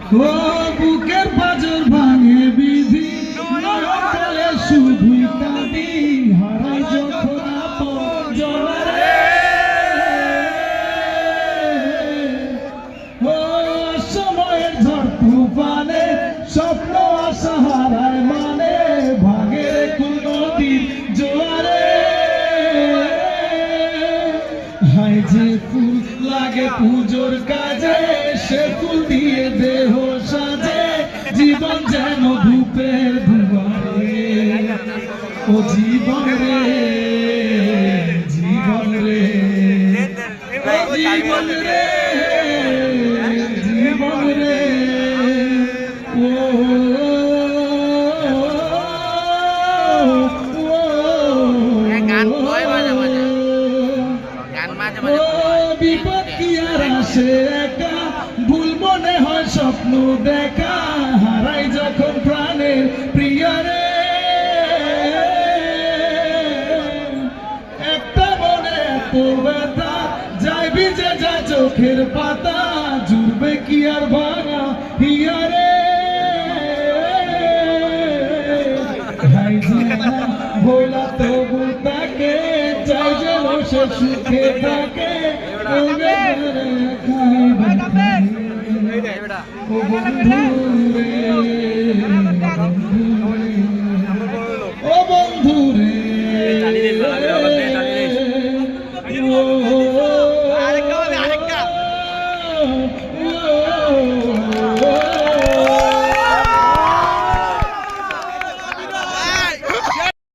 ও বুকের পাঁজর ভাঙে বিধি বলে শুধুই কাঁদি হারাই যখন আপনজনরে ও সময়ের ঝড় তুফানে স্বপ্ন আশা হারায় মানে ভাঙে কোনো দিন জোয়ারে হায় যে ফুল লাগে পুজোর কাজে সে ফুল দিয়ে দেহ সাজে জীবন যেন ধূপের ধুয়ারে ও জীবন রে জীবন রে ও জীবন রে জীবন রে ও বিপদ কি আর আসে একা ভুল মনে হয় স্বপ্ন দেখা হারাই যখন প্রাণের প্রিয়রে একটা মনে এত ব্যথা যাই ভিজে যা চোখের পাতা জুড়বে কি আর ভাঙা হিয়ারে ভোলা তবু তাকে চাই যেন সে সুখে থাকে ও বন্ধু রে